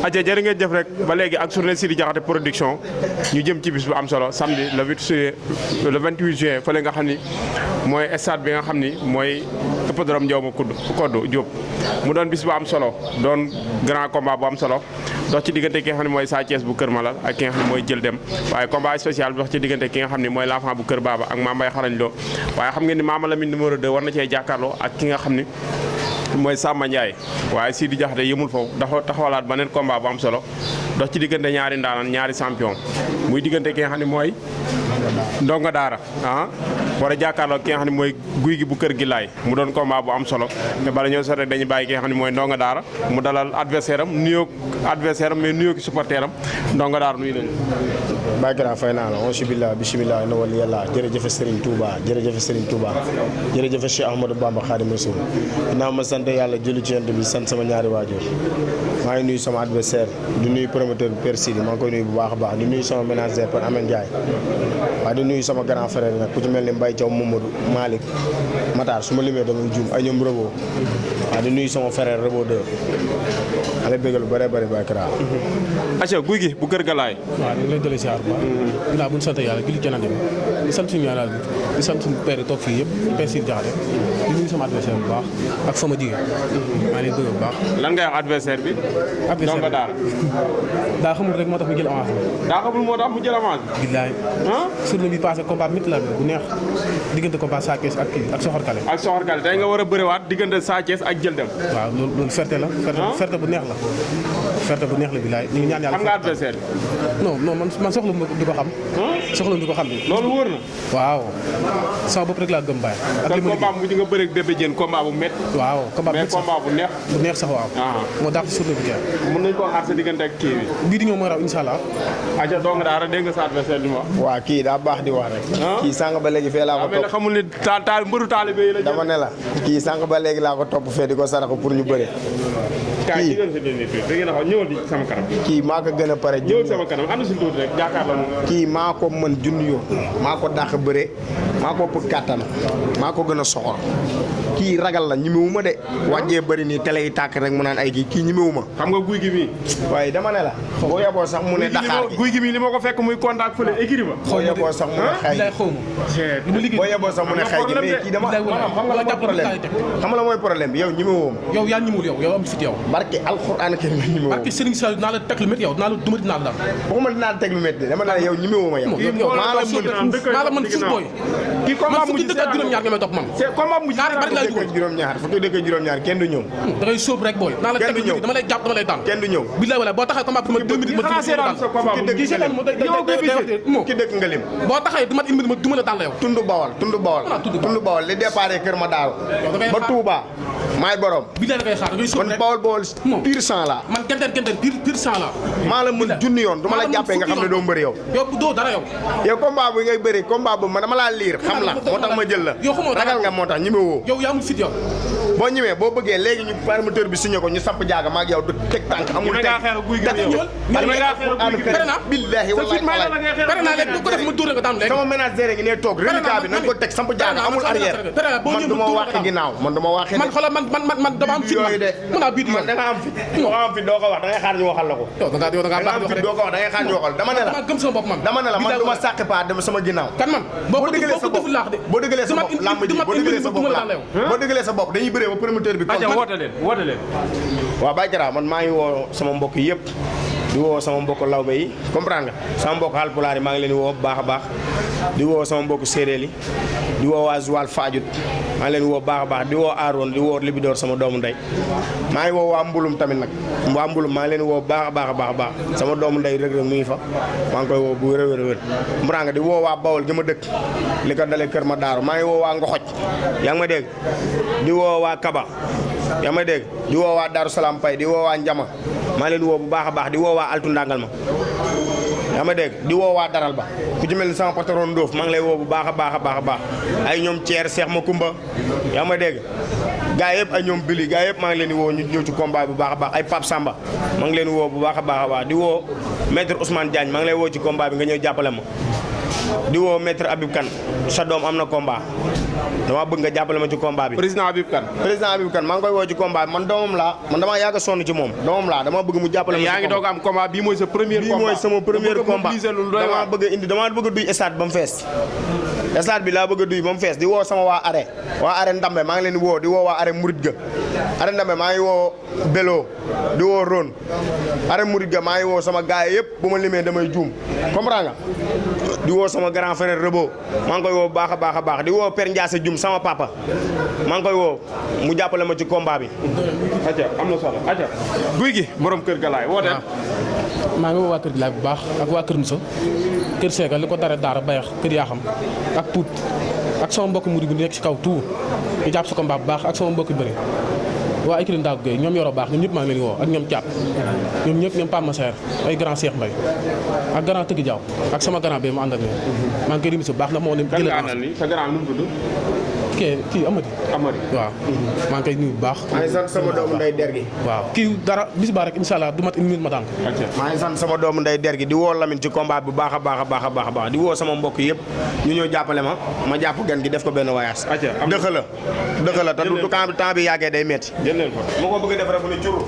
aja jërë ngeen jëf rek ba léegi ak journée Sidi Diakhaté production ñu jëm ci bis bu am solo samedi le 28 juin fële nga xam ni mooy stade bi nga xam ni mooy hippodrome Ndiaw ma Koddu Diop mu doon bis bu am solo doon grand combat bu am solo dox ci diggante ki nga xam ne mooy Sa Thiès bu Kër Malal ak ki nga xam ne mooy Jël Dem waaye combat spécial bi dox ci diggante ki nga xam ne mooy l'enfant bu Kër Baba ak Mame Mbaye Xarañ Lo waaye xam ngeen ni Mama Lamine numéro 2 war na cee jàkkaarloo ak ki nga xam ni mooy Samba Ndiaye waaye Sidi Diakhaté yëmul foofu dafa taxawalaat beneen combat bu am solo dox ci diggante ñaari ndaanaan ñaari champion muy diggante ki nga xam ne mooy Ndonga Daara war a jàkkaarloo ki nga xam ne mooy Guy gi bu Kër gi laay mu doon combat bu am solo te bala ñoo sore dañuy bàyyi ki nga xam ne mooy Ndonga Daara mu dalal adversaire am nuyoo adversaire am mais nuyoo ki supporter am Ndonga Daara nuyu nañu. Bakira fay naa la auzu billah bismillah na wali yàlla jërëjëf Serigne Touba jërëjëf Serigne Touba jërëjëf Cheikh Ahmadou Bamba Khadim Rasoul naa ma sant yàlla julli ci yonent bi sant sama ñaari waajur maa ngi nuyu sama adversaire di nuyu promoteur bi Père Sidi maa ngi koy nuyu bu baax a baax di nuyu sama ménagère Père Amène Ndiaye waaye di nuyu sama grand frère nag ku ci mel ni Mbaye Thiaw Mamadou Malick Matar su ma limee damay juum ay ñoom Rebo waaw di nuyu sama frère Rebo 2 ale bëggal lu bëri bëri Bakira. aca Guy gi bu Kër Galaay. waaw ñu ngi lay doole siyaar bu baax. ginnaaw bu ñu sant yàlla julli canante bi di sant suñu ñaanal bi di sant suñu père toog fii yëpp Père Sidi Diakhaté di nuyu sama adversaire bu baax ak sama jigéen maa ngi lay bëgg bu baax. lan ngay wax adversaire bi. adversaire Ndonga Daara. daa xamul rek moo tax mu jël avance bi. daa xamul moo tax mu jël avance bi. billaay. journée bi passé combat bi métti la bu neex diggante combat Sa Thiès ak kii ak Soxor Kale. ak Soxor Kale tey nga war a bëriwaat diggante Sa Thiès ak Jël Dem. waaw loolu ferte la. ferte bu neex la. ferte bu neex la billaay ñu ngi ñaan yàlla. xam nga adversaire bi. non man soxla mu di ko xam. soxla mu di ko xam. loolu wóor na. waaw sama bopp rek laa gëm bàyyi. ak li ma combat bu nga bëreeg Bébé Diène combat bu métti. waaw combat mais combat bu neex. bu neex sax waaw. moo dàq journée bi jeex. mën nañu koo xaar sa diggante ak kii bi. bii di ñëw mooy raw incha allah. aca Ndonga Daara dégg nga sa adversaire bi wax. waa kii daa baax di wax rek. kii sànq ba léegi fee laa ko topp. xamul ni mbëru taalibe yi la. dama ne la kii sànq ba léegi laa ko topp fee di ko saraxu pour ñu bëre. kii sama kanam. kii maa ko gën a pare. ñëwal sama kanam ànd si tuuti rek jàkkaarloo moom. kii maa ko mën junni yoon maa ko dàq bëre maa ko ëpp kàttan maa ko gën a soxor kii ragal la ñimewu ma de wàjjee bëri nii télé yi tàkk rek mu naan ay kii ñimewu ma. xam nga Guy gi mii. waaye dama ne la. boo yeboo sax mu ne Dakar gi Guy gi mii li ma ko fekk muy contact fële écrit ba. boo yeboo sax mu ne xëy gi boo yeboo sax mu ne xëy gi mais kii dama maanaam xam nga la mooy problème xam nga la mooy problème bi yow ñimewoo ma. yow yaa ñimul yow am fit yow. barke alxuraan kenn ma ñimewoo. barke Serigne Sall dinaa la teg lu métti yow dinaa la duma dinaa la daal. waxuma dinaa la teg lu métti dama ne la yow ñimewoo ma yow. maa la mën fuuf booy. kii combat mujj dëkk ak juróom-ñaar nga may topp man. combat mujj bari lay dugal juróom-ñaar fukki dëkk juróom-ñaar kenn du ñëw. da ngay sóob rek booy. naa la teg lu dama lay jàpp dama lay daan. kenn du ñëw. billaay wala boo taxee combat bi ma 2 minutes ma ki dëkk nga lim. boo taxee du mat 1 minute ma duma la daan la yow. Tundu Bawal li déparé Kër Madaro ba Touba maay borom. billaay da ngay xaar da ngay sóob rek kon Bawal pur sang la. man kenteen pur sang la. maa la mën junni yoon du ma la jàppee nga xam ne doo mbëri yow. yow doo dara yow. yow combat bi ngay bëri combat bu ma dama laa liir xam la moo tax ma jël la. ragal nga moo tax ñi ma woo. yow yaa mu fit yow. boo ñëwee boo bëggee léegi ñu promoteur bi signé ko ñu samp jaaga maag yow du teg tànk amul teg. billaahi wallaahi pare naa léegi ko def ma dóor nga daan léegi. sama ménagère ngi ne toog reliquat bi nañ ko teg samp jaaga amul arrière. man du ma waxi ginnaaw man du ma waxi. man xoolal man dama am fit man mën naa biit man da nga am fit. doo ko am fit doo ko wax da ngay xaar ñu waxal la ko. yow da ngaa baax di wax rek doo ko wax da ngay xaar ñu waxal dama ne la. dama gëm sama bopp man. dama ne la man du ma sàqi paa dem sama ginnaaw. kan man boo ko deful laax de. boo dëggalee sa bopp lamb ji boo dëggalee sa bopp boo dëggalee sa bopp dañuy bëree ba promoteur bi. woote leen. waaw Bakira man maa ngi woo sama mbokk yëpp di woo sama mbokk lawbe yi comprendre nga sama mbokk Haalpulaar yi maa ngi leen di woo bu baax a baax di woo sama mbokk séeréer yi di woo waa Joal Fadiouth maa ngi leen di woo baax a baax di woo Aaroon di woo Libidoor sama doomu ndey maa ngi woo waa Mbulum tamit nag waa Mbulum maa ngi leen di woo baax a baax a baax a baax sama doomu ndey Reug Reug mu ngi fa maa ngi koy woo bu wér a wér comprendre nga di woo waa Bawol gi ma dëkk li ko dalee Kër Madaro maa ngi woo waa Ngoxoj yaa ngi ma dégg di woo waa Kaba yaa may dégg di woo waa Darou Salaam Pay di woo waa Njama maa leen woo bu baax a baax di woo waa Altu Ndangal ma yaa ma dégg di woo waa daral ba ku ci mel ni sama patron Ndoof maa ngi lay woo bu baax a baax a baax a baax ay ñoom Thier Cheikh Makumba yaa ma dégg gaa yëpp ay ñoom Billy gaa yëpp maa ngi leen di woo ñu ñëw ci combat bu baax a baax ay Pape Samba maa ngi leen di woo bu baax a baax di woo maître Ousmane Diagne maa ngi lay woo ci combat bi nga ñëw jàppale ma di woo maître Habib Kane sa doom am na combat dama bëgg nga jàppale ma ci combat bi. président Habib Kane maa ngi koy woo ci combat bi man doomam laa man damaa yàgg a sonn ci moom doomam laa dama bëgg mu jàppale ma. yaa ngi doog am combat bii mooy sa premier combat bii mooy sama premier combat dama bëgg a indi dama bëgg a duy stade ba mu fees. stade bi laa bëgg a duy ba mu fees di woo sama waa are Ndambe maa ngi leen di woo waa are Murit ga are Ndambe maa ngi woo Belo di woo Ron are Murit ga maa ngi woo sama gaay yëpp bu ma limee damay juum comprends nga di woo sama grand frère Rebo maa ngi koy woo bu baax a baax a baax di woo Père Ndiasse Dioum sama papa maa ngi koy woo mu jàppale ma ci combat bi. acca am na solo acca guy gi borom kër Galaay woo de. maa ngi woo waa kër Galaay bu baax ak waa kër Moussa kër Seega li ko dara Daara Bayax kër Yaxam ak Pout ak sama mbokk murid bi nekk ci kaw tout ñu jàpp sa combat bu baax ak sama mbokk bëri waa écurie Ndagu Gueye ñoom yoroo baax ñoom ñëpp maa ngi leen di woo ak ñoom Thiat ñoom ñëpp ñoom Pape Masser ay grand Cheikh Mbaye ak grand Tëgg Diaw ak sama grand bi mu ànd ak ñoom maa ngi koy remercier bu baax ndax moo ne kan nga àndal ni sa grand nu mu tudd kii Amady waaw maa ngi koy nuyu bu baax maa ngi sant sama doomu nday der gi waaw kii dara bis baa rek incha allah du mat une minute ma daan ko maa ngi sant sama doomu nday der gi di woo Lamine ci combat bu baax a baax a baax a baax a baax di woo sama mbokk yëpp ñu ñëw jàppale ma jàpp gan gi def ko benn voyage dëkk la te du temps bi yàggee day metti jël leen ko moo ko bëgg a def rek bu ne curu